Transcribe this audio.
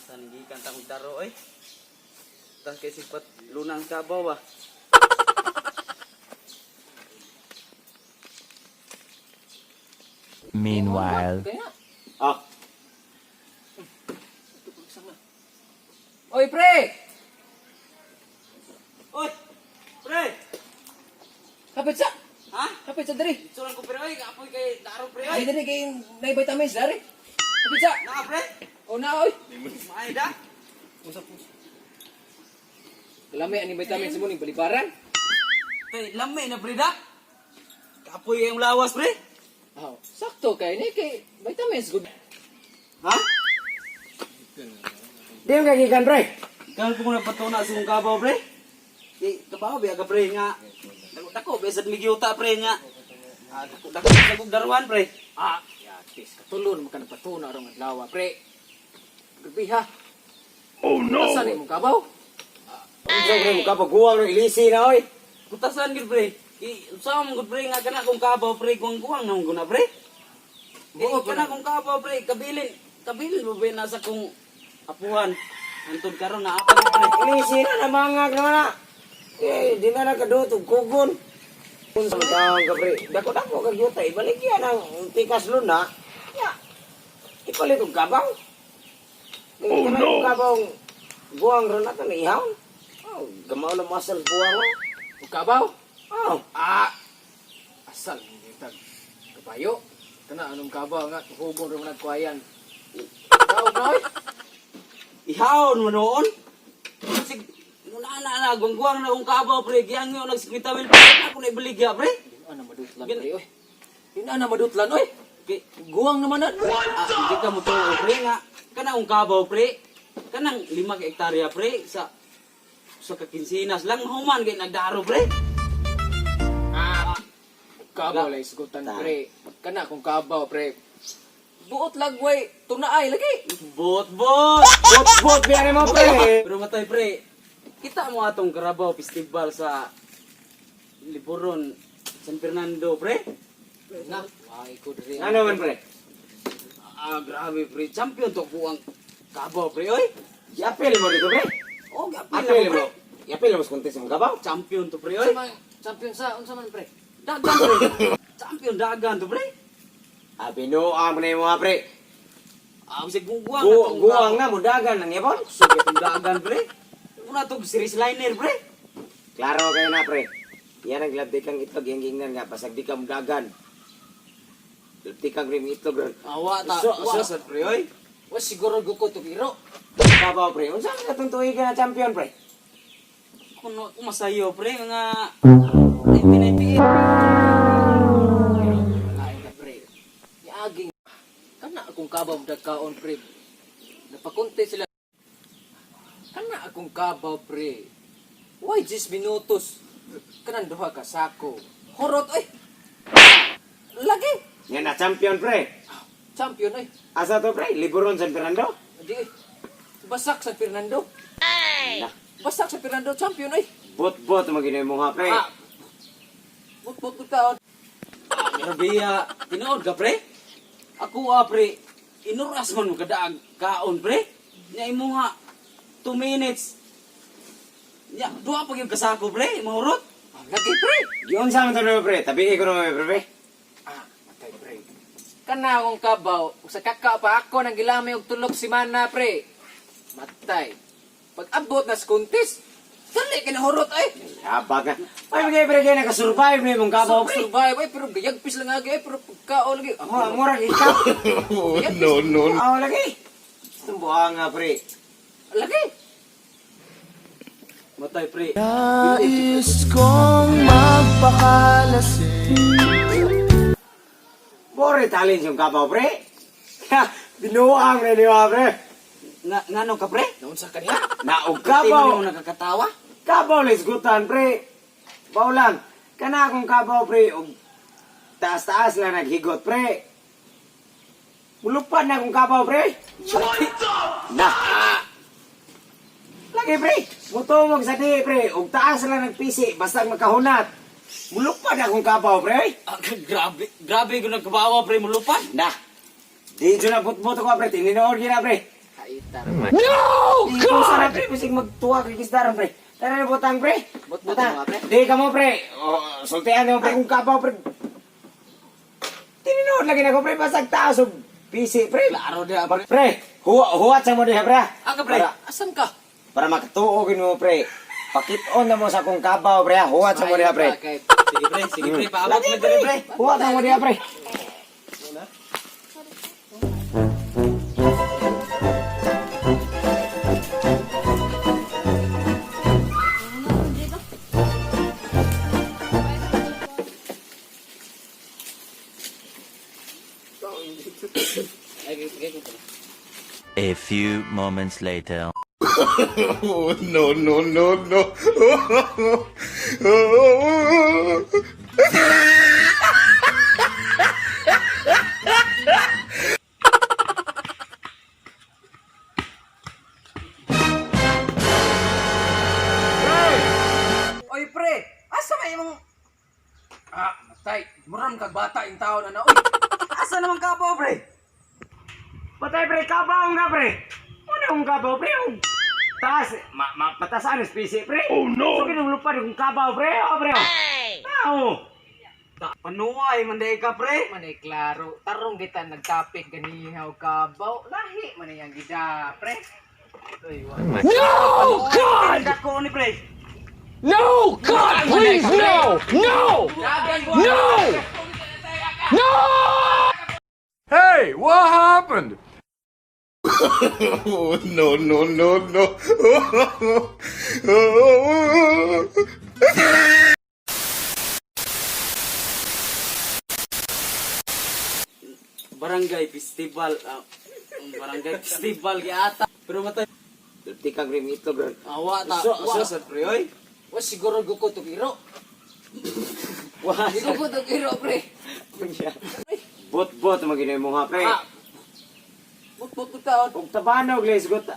Sandikan takong daro eh. Tas kay sifat lunang kabaw ah. Meanwhile. Ah. Oy, pre! Oy. Pre. Kapit sa! Ha? Kapit sa dari! Suran ko pre oy, apoy kay daro pre Ay, oy. dari kay na vitamins dari! Kapit sa! Na pre. O na, oy! Maay da. Usap-usap. Kalami, ani vitamins mo ni balibaran? Kay lami na pre da. Kapoy yung lawas pre. Oh, sakto kay ni kay vitamins good. Ha? Di yung kagikan, pre. Kan ko na patuna sa mong kabaw pre. Di kabaw biya ka pre nga. Dako besad mi gyuta pre nga. Ah, dako sa kog daruan pre. Ah, yatis katulon mo ka nagpatuna rong adlaw, pre. Grabe ha. Oh no. Asa ni mo kabaw? Ang pre, mukha pagkuwang ng ilisi na, oy. Kutasan gid pre. Usaha mong pre nga kana kung kabaw pre guwang-guwang nang guna pre. Di kana kung kabaw pre kabilin mo ba nasa kung apuhan. Antod karon na apa pre. Ilisi na, namangag naman na. Eh, di na nakadutog, kugon. Kung sa matawang ka, pre, dako-dako kagyuta, ibalik yan ang tikas luna. Ya, ipalit ang kabaw. Oh no! Kabaw, buwang ron natin, ihaw. Oh, gamaw na masal buwang, oh. O kabaw? Oh, Ah. Asal ni tag kabayo. Kana anong kabaw nga hubong ra man nagkuayan. Kabaw noy. Ihawon mo noon. Sig na guwang-guwang na kung kabaw pre giyang yo nagsikwita mil pre ako na ibaligya pre. Ano madutlan pre oy. Yun ana madutlan oy. Kay Guwang naman na. hindi ka mo to pre nga kana kung kabaw pre kanang 5 ka hektarya pre sa kakinsinas lang human kay nagdaro pre. Kabaw lay sugutan pre. Kana kung kabaw pre. Buot lagway tunaay lagi. Bot. bot, biyari mo, pre. Pero matay pre. Kita mo atong Carabao Festival sa Liburon San Fernando pre. Na, ay ko diri. Ano man, pre? Ah, grabe pre. Champion to buang kabaw pre oy. Yapil mo dito, pre. Oh, gapil Apil na mo. pre. Yapil mo sa kontes ng kabaw. Champion to pre oy. Champion sa unsa man pre? Dagan pre. Champion dagan to pre. Binuang mo na yung mga, pre. Ah, bisag guwang Guwang na, mudagan ng ipon. Sige tong dagan pre. Una tog series liner pre. Klaro kayo na, pre. Yan ang labdi kang itlog, yung gingnan nga, pasag di ka mudagan. Labdi kang rin itlog, ron. Awa ta. So, Sa pre oy. Wa siguro guko to biro. Kabaw, pre. Unsa ka itong tuwi ka na champion, pre? Kuno masayo pre nga 1998. Lain na pre. Niaging kana akong kabaw dagkaon pre. Napakunti sila. Kana akong kabaw pre. Why 10 minutos? Kanan duha ka sako. Horot ay. Lagi. Yan na, champion, pre. Champion ay. Asa to, pre? Liburon San Fernando? Di. Basak sa Fernando. Na, Basak sa Fernando champion ay. bot-bot mo ginoy mo nga, pre. Ah. Bot ka. Grabe tinuod ka pre. Ako pre inuras man mo kadaag kaon pre. Nya imuha 2 minutes. Nya duha pa gyud kasako pre, mahurot. Lagi pre. Yun sa mga tanong, pre. Tabi ko naman, pre. Matay pre. Kana akong kabaw, sa kaka pa ako nang gilami og tulog si mana pre. Matay. Pag abot na sa kuntis, dali ka na horot ay. Habag na. Ay, mga pre, kaya nakasurvive na yung kabaw, pre. Survive ay, pero gayagpis lang agi ay, pero pagkao lagi. Murag ikaw. No. Lagi. Itong buha nga, pre. Lagi. Matay pre. Nais kong magpakalasing. Bore talent yung kabaw, pre. Binuang na niya, pre. Ngano ka pre? Naunsa ka niya? Naog Di kabaw. mo nakakatawa? Kabaw lesgutan, pre. Baulan. Kana akong kabaw, pre. Og taas-taas lang naghigot, pre. Mulupad na akong kabaw, pre. Na. Lagi, pre. Mutungog sa di, pre. Og taas lang nagpisi. Basta makahunat. Mulupad akong kabaw, pre. Ah, grabe ko nagkabawa pre mulupad. Na. Di dyan na butbuto ko, pre. Tininood na, pre. Kaitar. Di ko sana, pre. Bisig magtuwa kay kisdaran, pre. Tara na butang, pre. Butbutan mo, pre. Di ka mo, pre. O, sultihan mo, pre, kung kabaw, pre. Tininood lagi na ko, pre. Basag taas o pisi, pre. Klaro dia pre. Pre, huwat sa mo diha, pre. Aga pre. Asan ka? Para makatuogin mo, pre. Pakit-on na mo sa kong kabaw, pre. Huwat sa mo diha, pre. Sige pre, paabot na diri pre. Huwat sa mo diha, pre. A few moments later. Oh, no, no, no, no. Oy pre, asa may imong matay. Muram kag bata yung tao na Uy, Asa naman ka po pre? Patay, pre. Kabaw nga, pre. Ano yung kabaw, pre? Yung taas. Patasaan ang spesi, pre. Oh, no. So, kinulupad yung kabaw, pre. O, pre. Tao. Panuway manday ka pre. manay klaro. Tarong kita nagtapik ganihaw kabaw. Lahi man yang gida, pre. Uy, wa. No God! Dako ni pre. No! God, please, no! No! No! No! Hey, what happened? Oh, no, no, no, no. Barangay festival. Barangay festival gyata. Pero matay. Tika, pre. Ito, bro. Awa ta. So, Wa so- sa pre oy. Wa siguro guko to giro. Wah, Guko to giro, pre. bot-bot maginoy mo nga, pre. Bukbuk ko taon. Ug tabanog, les gut.